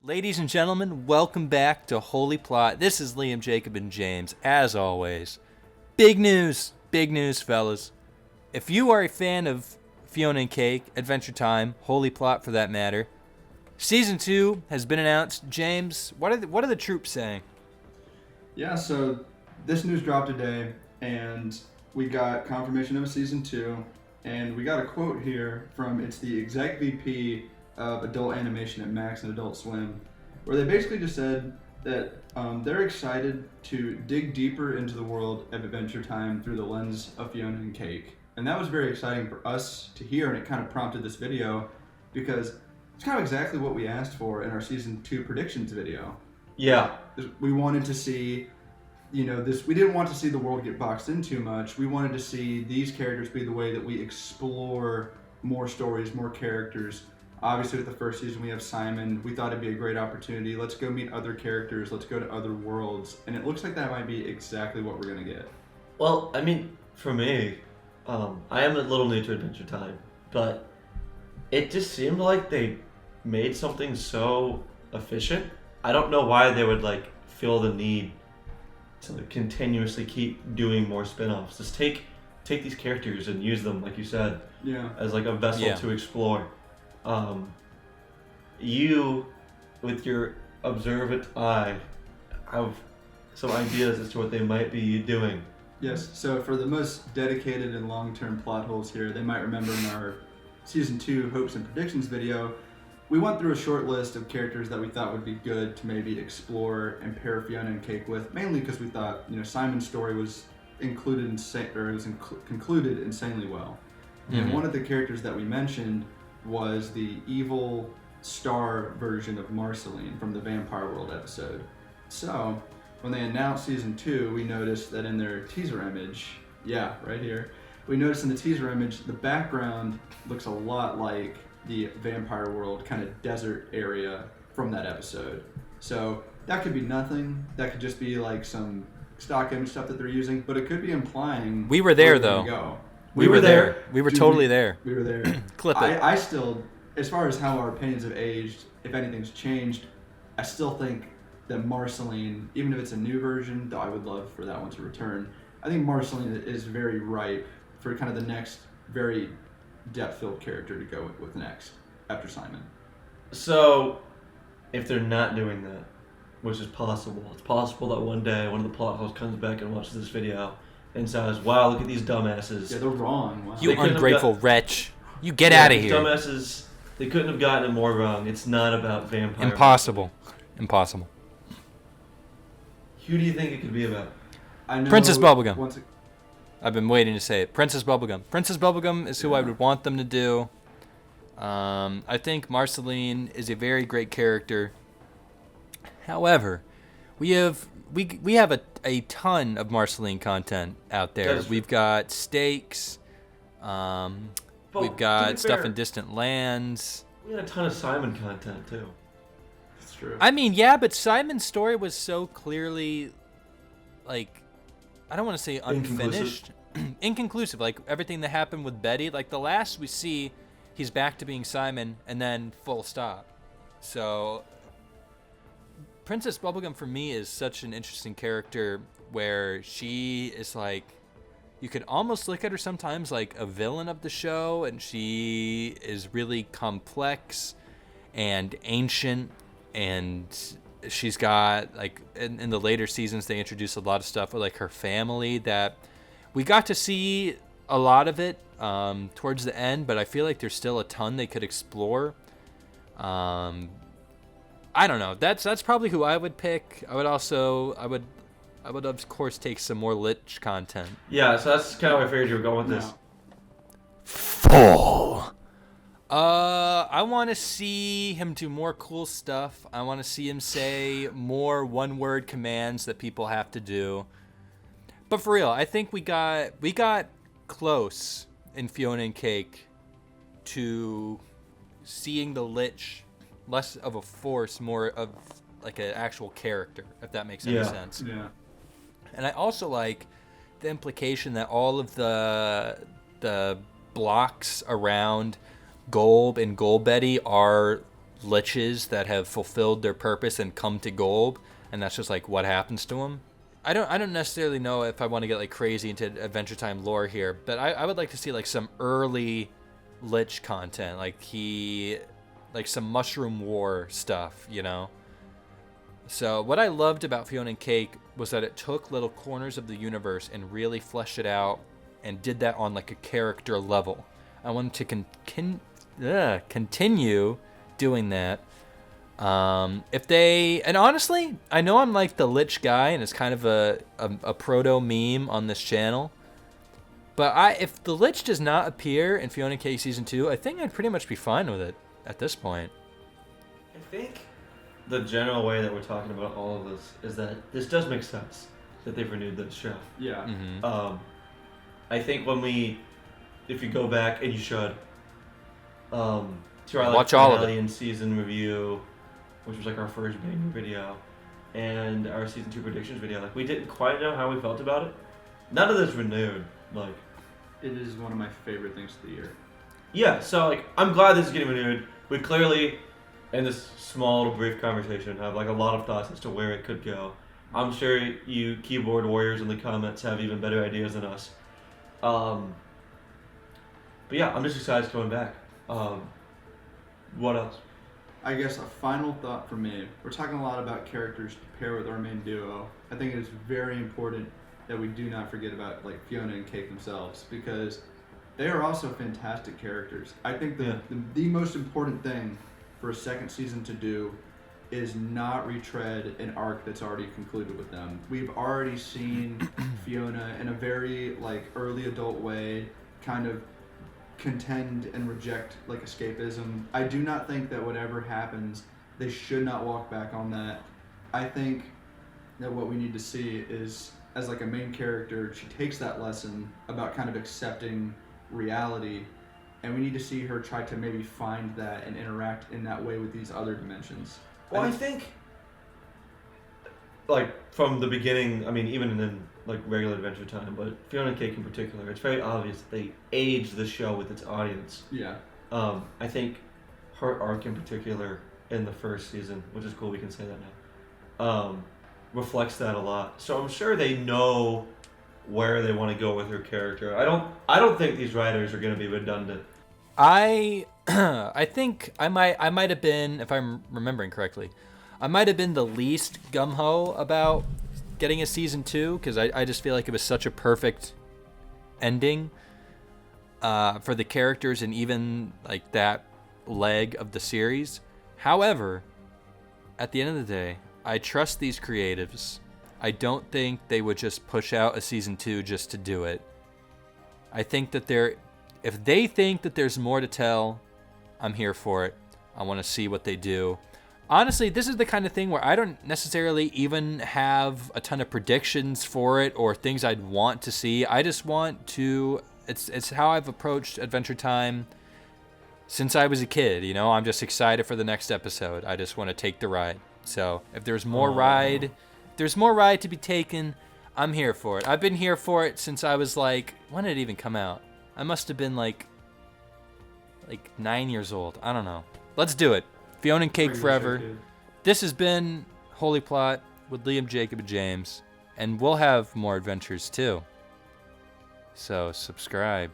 Ladies and gentlemen, welcome back to Holy Plot. This is Liam, Jacob, and James, as always. Big news, fellas. If you are a fan of Fionna Cake, Adventure Time, Holy Plot for that matter, Season 2 has been announced. James, what are the troops saying? Yeah, so this news dropped today, and we got confirmation of a Season 2, and we got a quote here from, it's the exec VP of adult animation at Max and Adult Swim, where they basically just said that they're excited to dig deeper into the world of Adventure Time through the lens of Fionna and Cake. And that was very exciting for us to hear, and it kind of prompted this video because it's kind of exactly what we asked for in our Season 2 predictions video. Yeah. We wanted to see, we didn't want to see the world get boxed in too much. We wanted to see these characters be the way that we explore more stories, more characters. Obviously, with the first season, we have Simon. We thought it'd be a great opportunity. Let's go meet other characters. Let's go to other worlds. And it looks like that might be exactly what we're going to get. Well, I mean, for me, I am a little new to Adventure Time, but it just seemed like they made something so efficient. I don't know why they would, feel the need to continuously keep doing more spin-offs. Just take these characters and use them, like you said, as a vessel to explore. You, with your observant eye, have some ideas as to what they might be doing. Yes, so for the most dedicated and long-term plot holes here, they might remember in our Season 2 Hopes and Predictions video, we went through a short list of characters that we thought would be good to maybe explore and pair Fionna and Cake with, mainly because we thought, Simon's story was concluded insanely well. Mm-hmm. And one of the characters that we mentioned was the evil star version of Marceline from the Vampire World episode. So, when they announced Season 2, we noticed that in their teaser image, right here, we noticed in the teaser image, the background looks a lot like the Vampire World kind of desert area from that episode. So, that could be nothing. That could just be some stock image stuff that they're using, but it could be implying... We were there, though. We were there. We were totally there. We were there. Clip it. I still, as far as how our opinions have aged, if anything's changed, I still think that Marceline, even if it's a new version, though I would love for that one to return, I think Marceline is very ripe for kind of the next very depth-filled character to go with next, after Simon. So, if they're not doing that, which is possible, it's possible that one day one of the plot holes comes back and watches this video and says, wow, look at these dumbasses. Yeah, they're wrong. Wow. You ungrateful wretch. You get out of here. Dumbasses, they couldn't have gotten it more wrong. It's not about vampires. Impossible. Who do you think it could be about? I know Princess Bubblegum. I've been waiting to say it. Princess Bubblegum. Princess Bubblegum is who I would want them to do. I think Marceline is a very great character. However, we have a ton of Marceline content out there. We've got Stakes. We've got stuff in Distant Lands. We had a ton of Simon content too. That's true. I mean, yeah, but Simon's story was so clearly, I don't want to say unfinished. Inconclusive. Everything that happened with Betty. The last we see, he's back to being Simon, and then full stop. So... Princess Bubblegum for me is such an interesting character where she is you could almost look at her sometimes like a villain of the show, and she is really complex and ancient, and she's got in the later seasons they introduce a lot of stuff with her family that we got to see a lot of it towards the end, but I feel like there's still a ton they could explore. I don't know. That's probably who I would pick. I would of course take some more Lich content. Yeah, so that's kind of where I figured you were going with this. Full. I want to see him do more cool stuff. I want to see him say more one-word commands that people have to do. But for real, I think we got close in Fionna and Cake to seeing the Lich less of a force, more of an actual character, if that makes any sense. Yeah. And I also like the implication that all of the blocks around Golb and Golbetty are liches that have fulfilled their purpose and come to Golb, and that's just like what happens to them. I don't necessarily know if I want to get like crazy into Adventure Time lore here, but I would like to see like some early Lich content, like some Mushroom War stuff, you know? So what I loved about Fionna Cake was that it took little corners of the universe and really fleshed it out and did that on like a character level. I wanted to continue doing that. And honestly, I know I'm like the Lich guy and it's kind of a proto meme on this channel, but if the Lich does not appear in Fionna Cake Season 2, I think I'd pretty much be fine with it at this point. I think the general way that we're talking about all of this is that this does make sense that they've renewed this show. Yeah. Mm-hmm. I think if you go back, and you should, to our watch all of it. Alien season review, which was like our first big video, and our season 2 predictions video, like we didn't quite know how we felt about it. None of this renewed. Like, it is one of my favorite things of the year. Yeah, so like I'm glad this is getting renewed. We clearly, in this small little brief conversation, have like a lot of thoughts as to where it could go. I'm sure you keyboard warriors in the comments have even better ideas than us. But yeah, I'm just excited it's coming back. What else? I guess a final thought for me. We're talking a lot about characters to pair with our main duo. I think it is very important that we do not forget about like Fionna and Cake themselves, because they are also fantastic characters. I think the most important thing for a second season to do is not retread an arc that's already concluded with them. We've already seen Fionna in a very like early adult way kind of contend and reject like escapism. I do not think that whatever happens, they should not walk back on that. I think that what we need to see is, as like a main character, she takes that lesson about kind of accepting reality, and we need to see her try to maybe find that and interact in that way with these other dimensions. Well, I think like from the beginning, I mean, even in like regular Adventure Time, but Fionna Cake in particular, it's very obvious that they aged the show with its audience. Yeah. I think her arc in particular in the first season, which is cool, we can say that now, reflects that a lot. So I'm sure they know where they want to go with her character. I don't think these writers are going to be redundant. I think I might have been, if I'm remembering correctly, I might have been the least gung-ho about getting a season 2, because I just feel like it was such a perfect ending for the characters and even like that leg of the series. However, at the end of the day, I trust these creatives. I don't think they would just push out a season 2 just to do it. I think that if they think that there's more to tell, I'm here for it. I want to see what they do. Honestly, this is the kind of thing where I don't necessarily even have a ton of predictions for it or things I'd want to see. I just want to... It's how I've approached Adventure Time since I was a kid, you know? I'm just excited for the next episode. I just want to take the ride. So if there's more ride to be taken, I'm here for it. I've been here for it since I was like... When did it even come out? I must have been like 9 years old. I don't know. Let's do it. Fionna Cake forever. This has been Holy Plot with Liam, Jacob, and James. And we'll have more adventures too. So subscribe.